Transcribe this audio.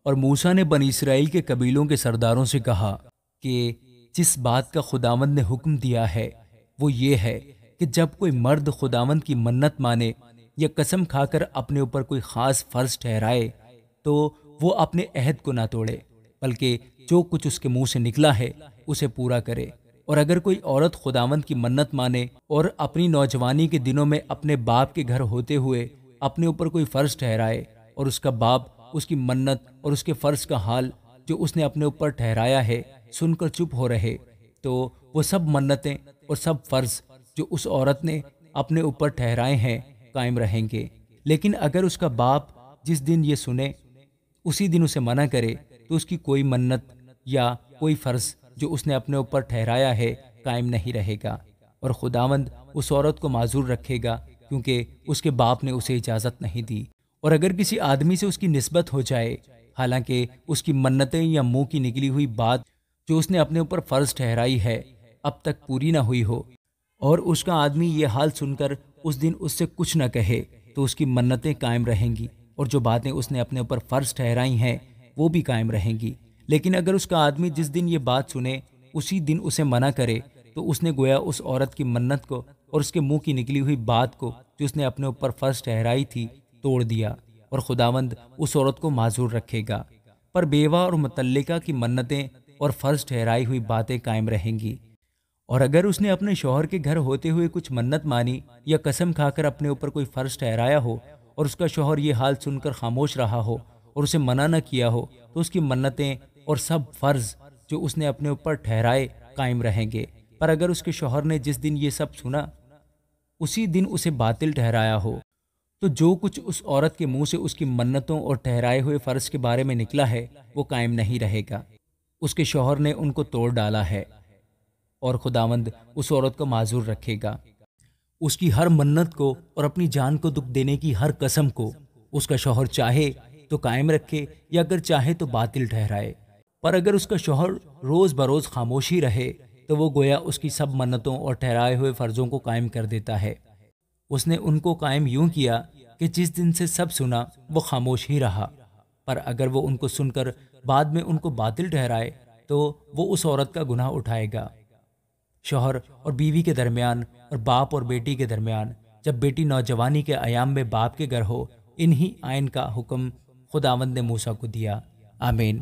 اور موسیٰ نے بنی اسرائیل کے قبیلوں کے سرداروں سے کہا کہ جس بات کا خداوند نے حکم دیا ہے وہ یہ ہے کہ جب کوئی مرد خداوند کی منت مانے یا قسم کھا کر اپنے اوپر کوئی خاص فرض ٹھہرائے تو وہ اپنے عہد کو نہ توڑے، بلکہ جو کچھ اس کے منہ سے نکلا ہے اسے پورا کرے۔ اور اگر کوئی عورت خداوند کی منت مانے اور اپنی نوجوانی کے دنوں میں اپنے باپ کے گھر ہوتے ہوئے اپنے اوپر کوئی فرض ٹھہرائے اور اس کا باپ اس کی منت اور اس کے فرض کا حال جو اس نے اپنے اوپر ٹھہرایا ہے سن کر چپ ہو رہے، تو وہ سب منتیں اور سب فرض جو اس عورت نے اپنے اوپر ٹھہرائے ہیں قائم رہیں گے۔ لیکن اگر اس کا باپ جس دن یہ سنے اسی دن اسے منع کرے تو اس کی کوئی منت یا کوئی فرض جو اس نے اپنے اوپر ٹھہرایا ہے قائم نہیں رہے گا، اور خداوند اس عورت کو معذور رکھے گا کیونکہ اس کے باپ نے اسے اجازت نہیں دی۔ اور اگر کسی آدمی سے اس کی نسبت ہو جائے حالانکہ اس کی منتیں یا منہ کی نکلی ہوئی بات جو اس نے اپنے اوپر فرض ٹھہرائی ہے اب تک پوری نہ ہوئی ہو، اور اس کا آدمی یہ حال سن کر اس دن اس سے کچھ نہ کہے، تو اس کی منتیں قائم رہیں گی اور جو باتیں اس نے اپنے اوپر فرض ٹھہرائی ہیں وہ بھی قائم رہیں گی۔ لیکن اگر اس کا آدمی جس دن یہ بات سنے اسی دن اسے منع کرے تو اس نے گویا اس عورت کی منت کو اور اس کے منہ کی نکلی ہوئی بات کو جو اس نے اپنے اوپر فرض ٹھہرائی تھی توڑ دیا، اور خداوند اس عورت کو معذور رکھے گا۔ پر بیوہ اور مطلقہ کی منتیں اور فرض ٹھہرائی ہوئی باتیں قائم رہیں گی۔ اور اگر اس نے اپنے شوہر کے گھر ہوتے ہوئے کچھ منت مانی یا قسم کھا کر اپنے اوپر کوئی فرض ٹھہرایا ہو اور اس کا شوہر یہ حال سن کر خاموش رہا ہو اور اسے منع نہ کیا ہو، تو اس کی منتیں اور سب فرض جو اس نے اپنے اوپر ٹھہرائے قائم رہیں گے۔ پر اگر اس کے شوہر نے جس دن یہ سب سنا اسی دن اسے باطل ٹھہرایا ہو، تو جو کچھ اس عورت کے منہ سے اس کی منتوں اور ٹھہرائے ہوئے فرض کے بارے میں نکلا ہے وہ قائم نہیں رہے گا، اس کے شوہر نے ان کو توڑ ڈالا ہے، اور خداوند اس عورت کو معذور رکھے گا۔ اس کی ہر منت کو اور اپنی جان کو دکھ دینے کی ہر قسم کو اس کا شوہر چاہے تو قائم رکھے یا اگر چاہے تو باطل ٹھہرائے۔ پر اگر اس کا شوہر روز بروز خاموشی رہے تو وہ گویا اس کی سب منتوں اور ٹھہرائے ہوئے فرضوں کو قائم کر دیتا ہے۔ اس نے ان کو قائم یوں کیا کہ جس دن سے سب سنا وہ خاموش ہی رہا، پر اگر وہ ان کو سن کر بعد میں ان کو باطل ٹھہرائے تو وہ اس عورت کا گناہ اٹھائے گا۔ شوہر اور بیوی کے درمیان اور باپ اور بیٹی کے درمیان جب بیٹی نوجوانی کے ایام میں باپ کے گھر ہو، انہی آئین کا حکم خداوند نے موسیٰ کو دیا۔ آمین۔